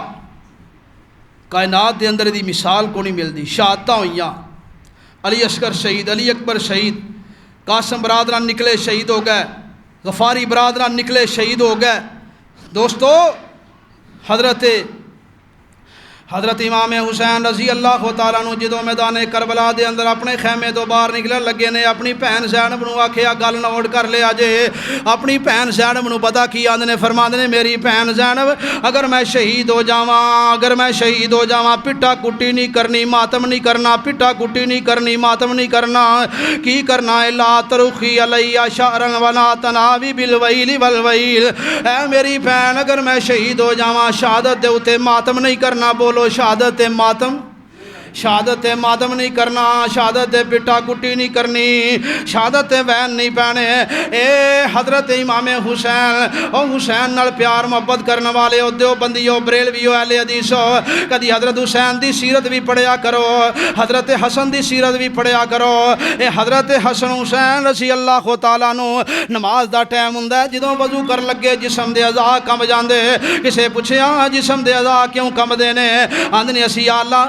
[SPEAKER 1] کائنات دے اندر دی مثال کو نہیں ملتی، شہادتاں ہوئیاں، علی اصغر شہید، علی اکبر شہید، قاسم برادران نکلے شہید ہو گئے، غفاری برادران نکلے شہید ہو گئے، دوستو حضرت امام حسین رضی اللہ تعالیٰ عنہ جدوں میدان کربلا دے اندر اپنے خیمے تو باہر نکلن لگے نے، اپنی بہن زینب نو آکھیا گل نوٹ کر لیا جے، اپنی بہن زینب نو پتہ کی آندے نے، فرماندے نے میری بہن زینب اگر میں شہید ہو جاواں پٹا کٹی نہیں کرنی، ماتم نہیں کرنا، پٹا کٹی نہیں کرنی، ماتم نہیں کرنا، کی کرنا ہے لا ترخی علی شعرا ولا تناوی بالویل والویل، اے میری بہن اگر میں شہید ہو جاواں شہادت دے اوتے ماتم نہیں کرنا، بولو شہادت ماتم نہیں کرنا، شہادت پٹا کٹی نہیں کرنی، شہادت وین نہیں پینے، اے حضرت امام حسین او حسین نال پیار محبت کرنے والے او دیوبندیو بریلویو اہل حدیثو کدی حضرت حسین دی سیرت بھی پڑھیا کرو، حضرت حسن دی سیرت بھی پڑھیا کرو، اے حضرت حسن حسین رضی اللہ تعالیٰ نو نماز دا ٹائم ہوندا ہے جدوں وضو کر لگے جسم دے اعضاء کم جاندے، کسے پوچھیا جسم دے اعضاء کیوں کم دے نے؟ آندے اسی یا اللہ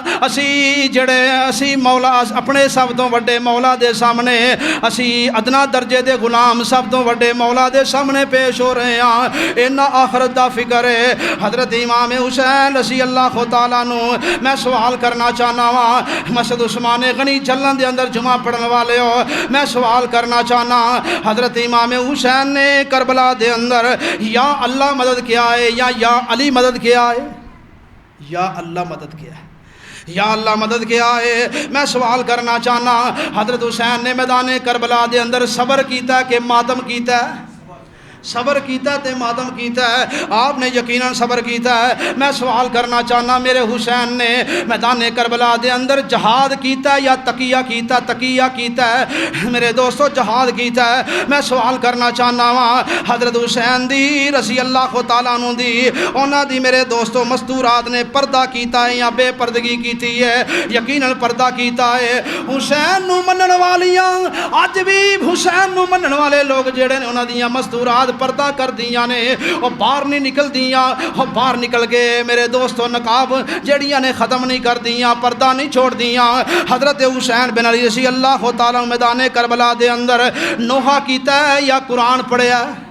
[SPEAKER 1] اسی مولا اپنے سب تو وڈے مولا دے سامنے اسی ادنا درجے دے غلام سب تو وڈے مولا دے سامنے پیش ہو رہے ہیں، اینا آخرت دا فکر ہے۔ حضرت امام حسین رضی اللہ تعالیٰ نو میں سوال کرنا چاہنا وا، مسجد عثمان غنی چلن دے اندر جمعہ پڑھن والے ہو، میں سوال کرنا چاہنا حضرت امام حسین نے کربلا دے اندر یا اللہ مدد کیا ہے یا علی مدد کیا ہے؟ یا اللہ مدد کیا ہے، یا اللہ مدد کیا ہے؟ میں سوال کرنا چاہنا حضرت حسین نے میدان کربلا دے اندر صبر کیتا ہے کہ ماتم کیتا ہے؟ صبر کیتا تے ماتم کیتا ہے، آپ نے یقیناً صبر کیتا ہے۔ میں سوال کرنا چاہنا میرے حسین نے میدان کربلا دے اندر جہاد کیتا ہے یا تقیہ کیتا ہے؟ میرے دوستو جہاد کیتا ہے۔ میں سوال کرنا چاہنا وا حضرت حسین دی رضی اللہ تعالیٰ عنہ دی انہاں دی میرے دوستو مستورات نے پردہ کیتا ہے یا بے پردگی کیتی ہے؟ یقیناً پردہ کیتا ہے۔ حسین نو منن والیاں اج بھی حسین نو منن والے لوگ جڑے نے انہاں دیاں مستورات پردہ کر دیاں نے، اور باہر نہیں نکل دیاں، اور باہر نکل کے میرے دوستو نقاب جڑیاں نے ختم نہیں کر دیاں، پردہ نہیں چھوڑ دیاں۔ حضرت حسین بن علی رضی اللہ تعالیٰ میدان کربلا دے اندر نوحہ کیتا ہے یا قرآن پڑھیا ہے؟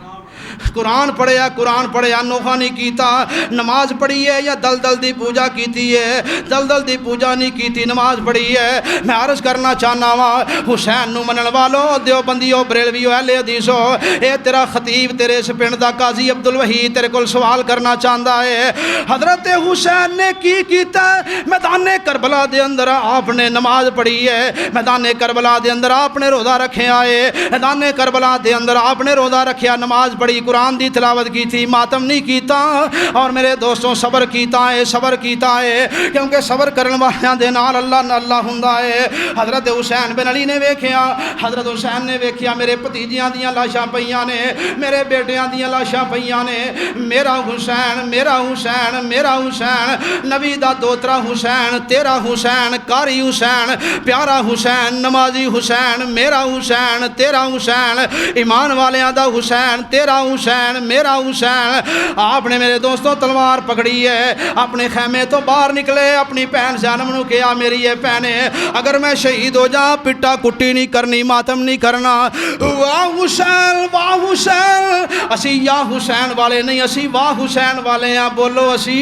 [SPEAKER 1] قرآن پڑھیا نوخا نہیں کیتا، نماز پڑھی ہے یا دلدل دی پوجا کیتی ہے، دلدل دی پوجا نہیں کیتی، نماز پڑھی ہے۔ میں عرض کرنا چاہنا وا حسین نو منن والو دیوبندیو بریلویو اہل حدیثو، اے تیرا خطیب تیرے اس پنڈ دا قاضی عبدالوحید تیرے کول سوال کرنا چاہندا ہے، حضرت حسین نے کی کیتا ہے؟ میدان کربلا دے اندر آپ نے نماز پڑھی ہے، میدان کربلا دے اندر آپ نے روزہ رکھے آئے، میدان کربلا دے اندر آپ نے روزہ رکھیا، نماز پڑھی، قرآن دی تلاوت کی تھی، ماتم نہیں کیتا۔ اور میرے دوستوں صبر کیتا ہے کیونکہ صبر کرن والیاں دے نال اللہ ہوندا ہے۔ حضرت حسین بن علی نے ویکھیا، حضرت حسین نے ویکھیا میرے بھتیجیاں دیاں لاشاں پئیاں نے، میرے بیٹیاں دیاں لاشاں پئیاں نے، میرا حسین میرا حسین میرا حسین، نبی دا دوترا حسین، تیرا حسین، قاری حسین، پیارا حسین، نمازی حسین، میرا حسین تیرا حسین، ایمان والیاں دا حسین، تیرا حسین میرا حسین۔ آپ نے میرے دوستوں تلوار پکڑی ہے، اپنے خیمے تو باہر نکلے، اپنی بہن زینب نو کہا میری یہ بہنے اگر میں شہید ہو جا پٹا کٹی نہیں کرنی، ماتم نہیں کرنا، واہ حسین اسی یا حسین والے نہیں، اسی واہ حسین والے ہیں، بولو اسی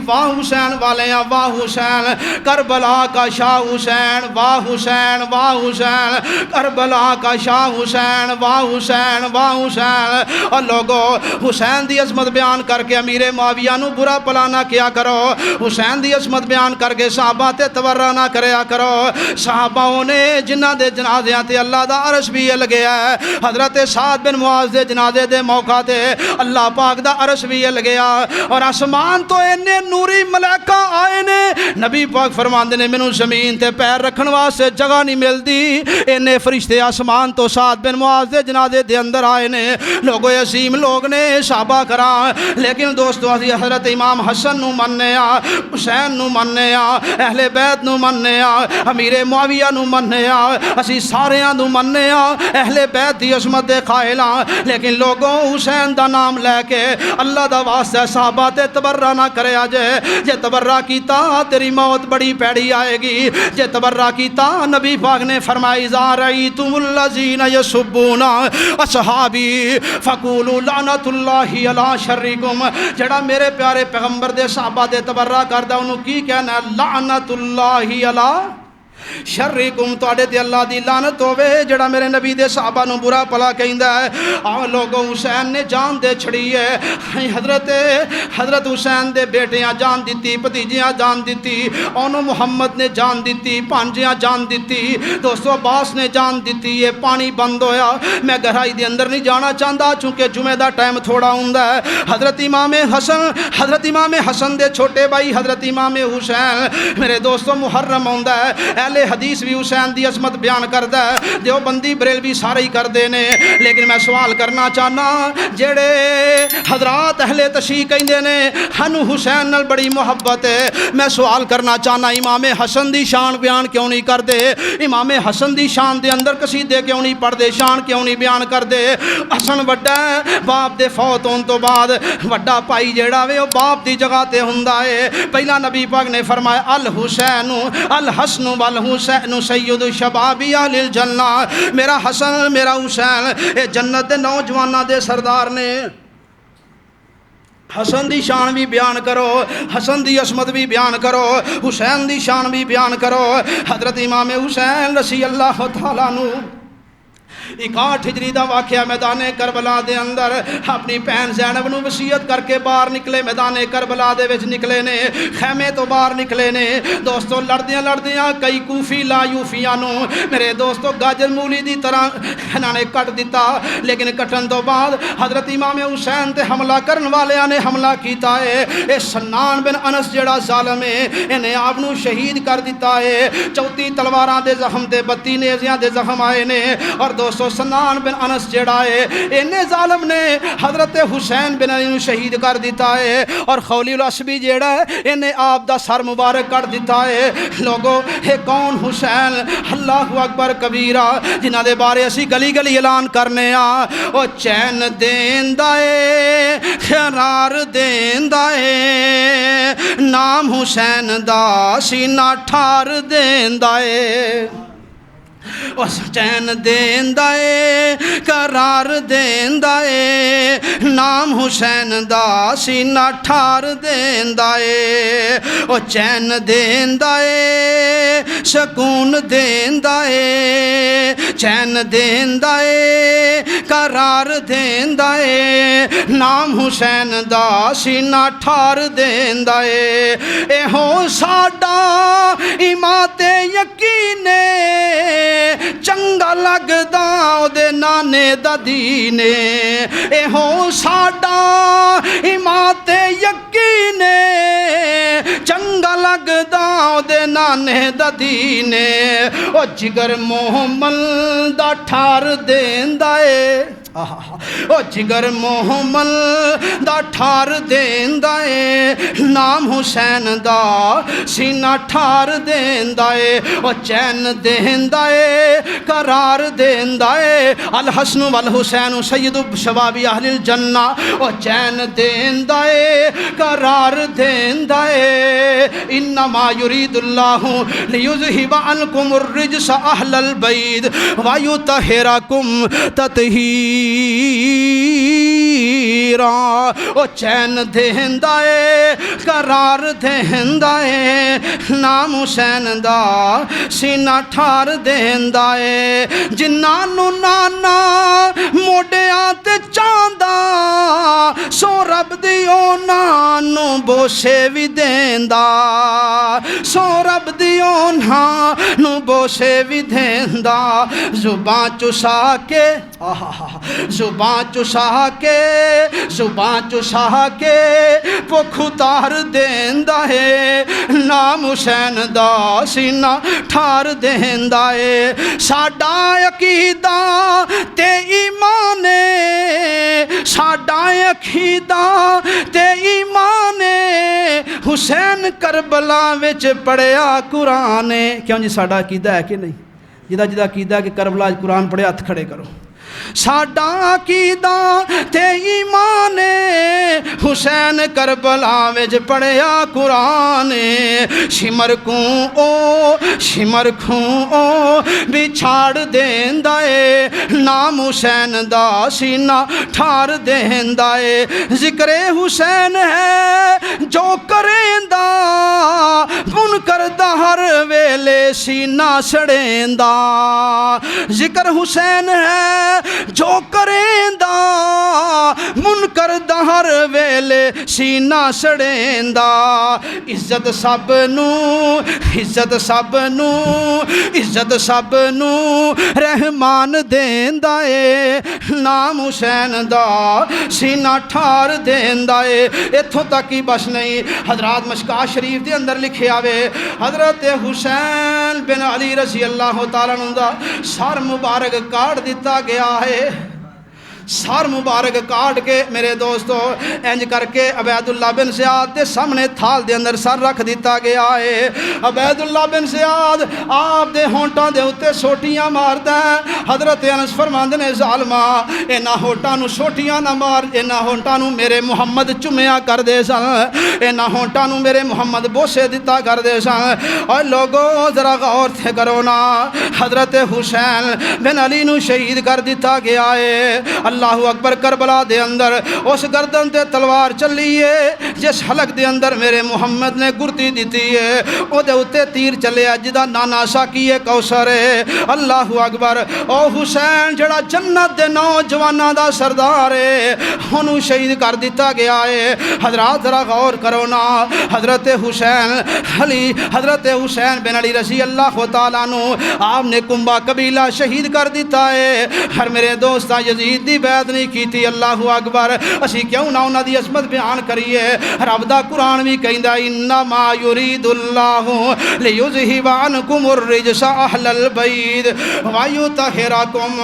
[SPEAKER 1] واہ حسین والے ہیں، واہ حسین کربلا کا شاہ حسین، واہ حسین واہ حسین کربلا کا شاہ حسین، واہ حسین واہ حسین۔ اور لوگوں حسین دی عظمت بیان کر کے امیر معاویہ نو برا بھلا نہ کیا کرو، حسین دی عظمت بیان کر کے صحابہ تے تورا نہ کریا کرو۔ صحابہ نے جنہ دے جنازیاں تے اللہ دا عرش بھی لگیا ہے، حضرت سعد بن معاذ دے جنازے دے موقع تے اللہ پاک دا عرش بھی لگیا، اور آسمان تو نوری ملائکہ آئے نے، نبی پاک فرماندے نے مینوں زمین تے پیر رکھن واسطے جگہ نہیں ملدی، اینے فرشتے آسمان تو سعد بن معاذ دے جنازے دے اندر آئے نے، لوگو عظیم لوگ نے صحابہ کرام، لیکن دوستو اسی حضرت امام حسن نو مننے آ، حسین نو مننے آ، اہل بیت نو مننے آ، امیر معاویہ نو مننے آ، اسی ساریاں نو مننے آ، اہل بیت دی عظمت دے قائل آ، لیکن لوگوں حسین دا نام لے کے اللہ دا واسطہ صحابہ تے تبرہ نہ کرے جے تبرہ کیتا تیری موت بڑی پیڑی آئے گی، جے تبرہ کیتا نبی پاک نے فرمائی اذا رأیتم الذین یسبون اصحابی فقولوا لعنت اللہ علی شرکم، جڑا میرے پیارے پیغمبر دے صحابہ دے تبرہ کردا انہوں کی کہنا ہے لعنت اللہ علی شرکم، تواڈے تے اللہ دی لعنت ہوے جڑا میرے نبی دے صحابہ نو برا بھلا کہندا ہے۔ آ لوگوں حسین نے جان دے چھڑی ہے، حضرت حسین دے بیٹیاں جان دیتی، بھتیجیاں جان دیتی، اونوں محمد نے جان دیتی، پانجیاں جان دیتی، دوستو عباس نے جان دیتی، یہ پانی بند ہویا۔ میں گہرائی دے اندر نہیں جانا چاہندا چونکہ جمعہ دا ٹائم تھوڑا ہوندا ہے۔ حضرت امام حسن دے چھوٹے بھائی حضرت امام حسین میرے دوستو محرم ہوندا ہے، اہل حدیث بھی حسین دی عظمت بیان کردا ہے، دیوبندی بریلوی سارے ہی کردے نے، لیکن میں سوال کرنا چاہنا جڑے حضرات اہل تشیع کہندے نے ہنو حسین نال بڑی محبت ہے، میں سوال کرنا چاہنا امام حسن دی شان بیان کیوں نہیں کردے؟ امام حسن دی شان دے اندر قصیدے کیوں نہیں پڑھدے؟ شان کیوں نہیں بیان کردے؟ حسن وڈا ہے، باپ دے فوت ہون تو بعد وڈا بھائی جیڑا وے او باپ دی جگہ تے ہوندا ہے۔ پہلا نبی پاک نے فرمایا الحسین الحسن والحسین سید شباب اہل الجنہ، میرا حسن میرا حسین اے جنت دے نوجواناں دے سردار نے۔ حسن دی شان بھی بیان کرو، حسن دی عظمت بھی بیان کرو، حسین دی شان بھی بیان کرو۔ حضرت امام حسین رضی اللہ تعالیٰ عنہ 61 ہجری دا واقعہ میدان کربلا دے اندر اپنی بہن زینب نو وصیت کر کے باہر نکلے، میدان کربلا دے وچ نکلے نے، خیمے تو باہر نکلے نے۔ دوستو لڑدیاں کئی کوفی لا یوفیاں نو میرے دوستو گاجر مولی دی طرح انہاں نے کٹ دیتا، لیکن کٹن تو بعد حضرت امام حسین تے حملہ کرن والیاں نے حملہ کیتا ہے۔ اے سنان بن انس جڑا ظالم ہے انہیں آپ نو شہید کر دیتا ہے، 34 تلواراں دے زخم تے 32 نیزیاں دے زخم آئے نے۔ اور دوستو سنان بن انس جڑا ہے انہیں ظالم نے حضرت حسین بن علی نو شہید کر دیتا ہے، اور خولی الاسبی جڑا ہے انہیں آپ دا سر مبارک کر دیتا ہے۔ لوگو ہے کون حسین؟ اللہ اکبر کبیرہ، جنہ دے بارے اسی گلی گلی اعلان کرنے آ، او چین دیندا اے قرار دیندا اے، نام حسین دا سینہ ٹھار دیندا اے۔ اس چین دیندا اے قرار دیندا اے نام حسین دا سینہ ٹھار دیندا اے او چین دیندا اے سکون دیندا اے چین دیندا اے قرار دیندا اے نام حسین دا سینہ ٹھار دیندا اے اے ہو ساڈا ایمان یقین چنگا لگدا او دے نانے دا دین اے ہو ساڈا ایمان یقین چنگا لگدا او دے نانے دا دین او جگر محمل دا ٹھار دیندا اے او جگر محمل دا ٹھار دیندا اے نام حسین دا سینہ ٹھار دیندا اے او چین دیندا اے قرار دیندا اے الحسن والحسین سید شباب اہل الجنہ او چین دیندا اے قرار دیندا اے انما یرید اللہ لیذہب عنکم الرجس اہل البیت ویطہرکم تطہیرا او چین دیندا اے قرار دیندا اے نام حسین دا سینہ ٹھار دیندا اے جنہاں نو نانا موڈیاں تے چاندا سو رب دی انہاں نو بوسے وی دیندا سو رب دی انہاں نو بوسے وی دیندا زباں چسا کے زباں چسا کے بھوک اتار دیندا ہے نام حسین دا سینہ ٹھار دیندا ہے ساڈا عقیدہ تے ایمان ساڈا عقیدہ تے ایمان حسین کربلا وچ پڑھیا قرآن کیوں جی ساڈا عقیدہ ہے کہ نہیں جدا عقیدہ ہے کہ کربلا وچ قرآن پڑھے ہاتھ کھڑے کرو ساڈا عقیدہ تے ایمان حسین کربلا وچ پڑھیا قرآن شمر کھوں بھی چھاڑ دیندا اے نام حسین دا سینہ ٹھار دیندا اے ذکر حسین ہے جو کریندا منکر دا ہر ویلے سینہ سڑیندا ذکر حسین ہے جو کریندا منکر دا ہر ویلے سینہ سڑیندا عزت سب نو رحمان دیندا اے نام حسین دا سینہ ٹھار دیندا اے ایتھوں تک ہی بس نہیں حضرات مشکاۃ شریف دے اندر لکھے آوے حضرت حسین بن علی رضی اللہ تعالیٰ عنہ دا سر مبارک کاٹ دیتا گیا ہے سر مبارک کاٹ کے میرے دوستو انج کر کے عبید اللہ بن زیاد دے سامنے تھال دے اندر سر رکھ دیتا گیا ہے عبید اللہ بن زیاد آپ دے ہونٹاں دے اتے سوٹیاں ماردا ہے حضرت انس فرماندے نے ظالما انہاں ہونٹاں نو سوٹیاں نہ مار انہاں ہونٹاں نو میرے محمد چومیا کر دے سن انہاں ہونٹاں نو میرے محمد بوسے دیتا کر دے سن اور لوگو ذرا غور سے کرو نا حضرت حسین بن علی نو شہید کر دیتا گیا ہے اللہ اکبر کربلا دے اندر اس گردن تے تلوار چلی ہے جس حلق دے اندر میرے محمد نے گرتی دیتی ہے او دے اتے تیر چلے جدا نانا ساکی کوثر ہے اللہ اکبر او حسین جڑا جنت دے نوجواناں دا سردار ہے انہوں شہید کر دیتا گیا ہے حضرات ذرا غور کرو نا حضرت حسین بن علی رضی اللہ تعالیٰ عنہ آپ نے کنبہ قبیلہ شہید کر دیتا ہے ہر میرے دوستاں یزید دی بیعت نہیں کی تھی اللہ اکبر اسی کیوں نہ انہاں دی عظمت بیان کریے رب دا قرآن بھی کہندا انما یرید اللہ لیذہب عنکم الرجس اہل البیت ویطہرکم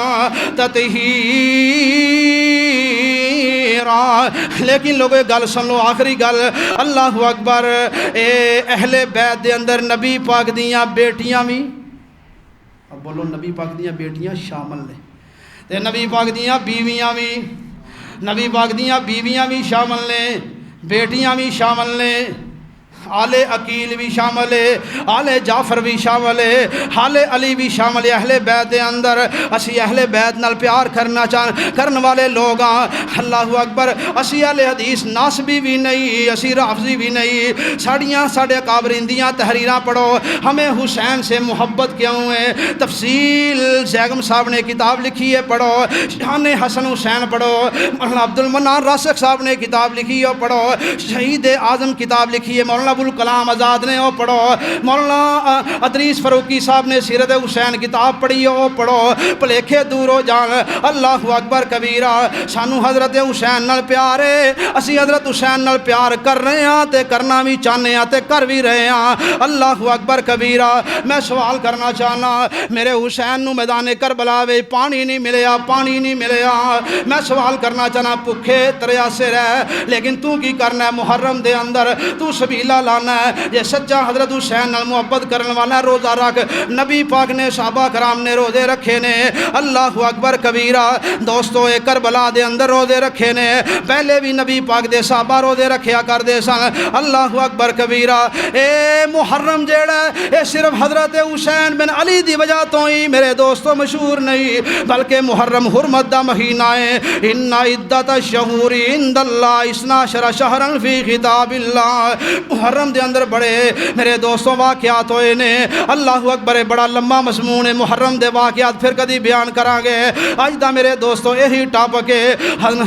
[SPEAKER 1] تطہیرا لیکن لوگوں گل سن لو آخری گل اللہ اکبر اے اہل بیت دے اندر نبی پاک دیاں بیٹیاں بھی اب بولو نبی پاک دیاں بیٹیاں شامل نے تے نبی پاک دیاں بیویاں بھی شامل نے بیٹیاں بھی شامل نے آل عقیل بھی شامل ہے، آل جعفر بھی شامل ہے، آل علی بھی شامل ہے۔ اہل بیت دے اندر اسی اہل بیت نال پیار کرن والے لوگ ہاں۔ اللہ اکبر۔ اسی اہل حدیث ناسبی بھی نہیں، اسی رافضی بھی نہیں۔ ساڑے اکابرین دیاں تحریراں پڑھو، ہمیں حسین سے محبت کیوں ہے، تفصیل زیگم صاحب نے کتاب لکھی ہے، پڑھو۔ شان حسن حسین پڑھو، مولانا عبد المنان راسخ صاحب نے کتاب لکھی ہے، پڑھو۔ شہید اعظم کتاب لکھی ہے مولانا ابوالکلام آزاد نے، وہ پڑھو۔ مولانا ادریس فاروقی صاحب نے سیرت حسین کتاب پڑھی ہے، وہ پڑھو۔ بھلیکھے دور ہو جان۔ اللہ اکبر کبیرہ۔ سانو حضرت حسین نال پیار ہے، اسی حضرت حسین نال پیار کر رہے ہیں تے کرنا بھی چاہنے ہیں تے کر بھی رہے ہیں۔ اللہ اکبر کبیرہ۔ میں سوال کرنا چاہنا، میرے حسین نو میدان کربلا وے پانی نہیں ملیا، پانی نہیں ملیا۔ میں سوال کرنا چاہنا، بھوکے تریاسے رہ، لیکن تو کی کرنا ہے محرم دے اندر؟ تو سبیلہ لانا ہے۔ جے سچا حضرت حسین نال محبت کرن والا روزہ رکھ۔ نبی پاک نے صحابہ کرام نے روزے رکھے نے۔ اللہ اکبر کبیرہ۔ دوستو اے کربلا دے اندر روزے رکھے نے، پہلے بھی نبی پاک دے صحابہ روزے رکھیا کر دے سن۔ اللہ اکبر کبیرہ۔ اے محرم جیڑا اے صرف حضرت حسین بن علی دی وجہ تو ہی میرے دوستو مشہور نہیں، بلکہ محرم حرمت دا مہینہ ہے۔ ان عدت الشہور عند اللہ 12 شہرا فی کتاب اللہ۔ محرم دے اندر بڑے میرے دوستوں واقعات ہوئے نے۔ اللہ اکبر۔ بڑا لمبا مضمون ہے محرم دے واقعات، پھر کدی بیان کران گے۔ اج دا میرے دوستو یہی ٹاپک ہے،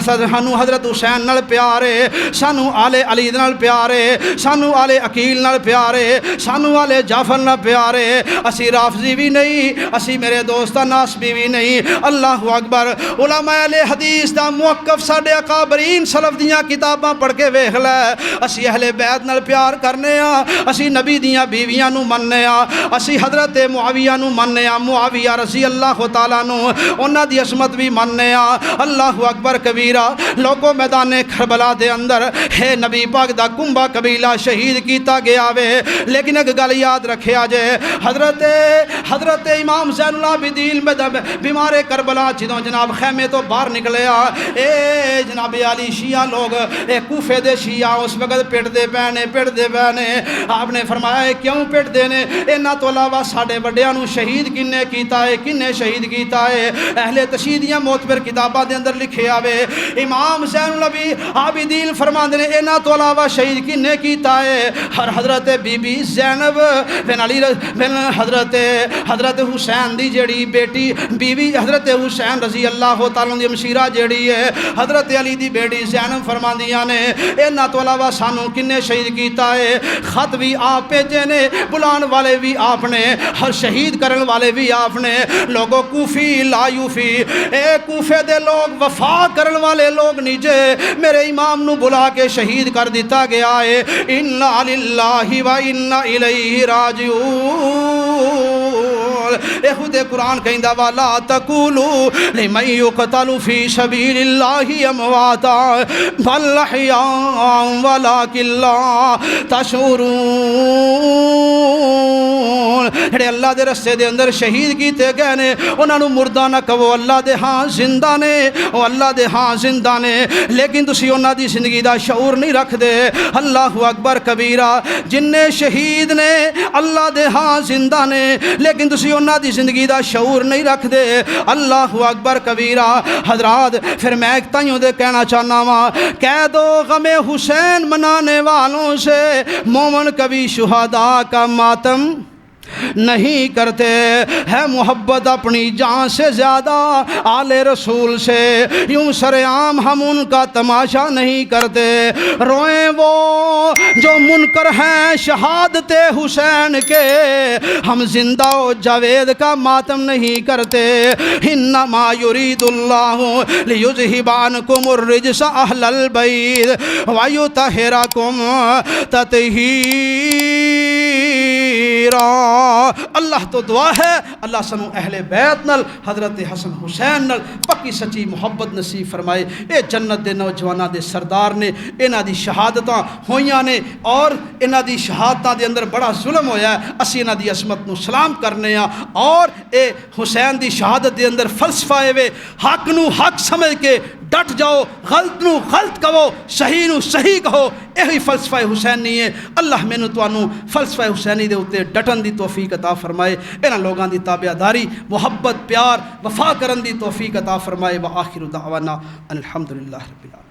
[SPEAKER 1] سانو حضرت حسین نال پیار ہے، سانو آل علی نال پیار ہے، سانو آل عقیل نال پیار ہے، سانو آل جعفر نال پیار ہے۔ اسی رافضی بھی نہیں، اسی میرے دوستہ ناسبی بھی نہیں۔ اللہ اکبر۔ علماء اہل حدیث دا موقف ساڈے اکابرین سلف دیاں کتاباں پڑھ کے ویکھ لے۔ اسی اہل بیت نال پیار کرنے ہاں، اسی نبی دیاں بیویاں نو مننے ہاں، اسی حضرت معاویہ نو مننے ہاں، معاویہ رضی اللہ تعالیٰ نو، انہاں دی عظمت بھی مننے ہاں۔ اللہ اکبر کبیرہ۔ لوگوں میدان کربلا دے اندر ہے نبی پاک دا کنبہ قبیلہ شہید کیتا گیا وے، لیکن ایک گل یاد رکھیا جے، حضرت امام زین العابدین بیمار کربلا جدوں جناب خیمے تو باہر نکلیا، اے جناب علی شیعہ لوگ، اے کوفے دے شیعہ اس وقت پٹ دے پینے۔ آپ نے فرمایا کیوں پٹ دے نے؟ انہاں تو علاوہ ساڈے وڈیاں نو شہید کنے کیتا ہے، کنے شہید کیتا ہے؟ اہل تشیدیاں معتبر کتاباں دے اندر لکھے آوے، امام زین العابدین فرماندے نے انہاں تو علاوہ شہید کنے کیتا ہے؟ ہر حضرت بی بی زینب بن علی بن حضرت حسین دی جڑی بیٹی بیوی حضرت حسین رضی اللہ تعالیٰ دی مشیرہ جڑی ہے حضرت علی دی بیٹی زینب فرماندیاں نے انہاں تو علاوہ سانو کنے شہید کیتا ہے؟ خط بھی آپ بھیجے نے، بلان والے بھی آپ نے، ہر شہید کرن والے بھی آپ نے۔ لوگوں کوفی لا یوفی، اے کوفے دے لوگ وفا کرن والے لوگ نیجے، میرے امام نو بلا کے شہید کر دیتا گیا ہے۔ انا للہ و انا الیہ راجعون۔ اے خود قرآن کہندا والا تقولوا لمن يقتل في سبيل الله امواتا بل احياء ولكن لا تشعرون۔ جڑے اللہ دے رستے دے اندر شہید کیتے گئے نے انہاں نو مردہ نہ کہو، اللہ دے ہاں زندہ نے، او اللہ دے ہاں زندہ نے، لیکن تسی انہاں دی زندگی دا شعور نہیں رکھ دے۔ اللہ اکبر کبیرہ۔ جننے شہید نے اللہ دے ہاں زندہ نے، لیکن تسی انہاں دی زندگی دا شعور نہیں رکھ دے۔ اللہ اکبر کبیرہ۔ حضرات پھر میں ایک تائیوں دے کہنا چاہنا وا، کہہ دو غم حسین منانے والوں سے مومن کبھی شہداء کا ماتم نہیں کرتے، ہے محبت اپنی جان سے زیادہ آل رسول سے، یوں سرعام ہم ان کا تماشا نہیں کرتے۔ روئیں وہ جو منکر ہیں شہادت حسین کے، ہم زندہ و جاوید کا ماتم نہیں کرتے۔ انما یرید اللہ لیذہب عنکم الرجس اہل البیت ویطہرکم تطہیرا۔ اللہ تو دعا ہے اللہ سنو اہل بیت نال حضرت حسن حسین نال پکی سچی محبت نصیب فرمائے۔ اے جنت دے نوجواناں دے سردار نے، انہاں دی شہادتاں ہویاں نے، اور انہاں دی شہادتاں دے اندر بڑا ظلم ہویا ہے، اسی انہاں دی عصمت نو سلام کرنے ہاں، اور اے حسین دی شہادت دے اندر فلسفہ ہے، حق نو حق سمجھ کے ڈٹ جاؤ، غلط نو غلط کہو، صحیح نو صحیح کہو، یہی فلسفہ حسینی ہے۔ اللہ مینوں تانوں فلسفہ حسینی دے اوتے ڈٹن دی توفیق عطا فرمائے، انہاں لوگاں دی تابعداری، محبت، پیار، وفا کرن دی توفیق عطا فرمائے۔ وآخر دعوانا الحمدللہ رب العالمین۔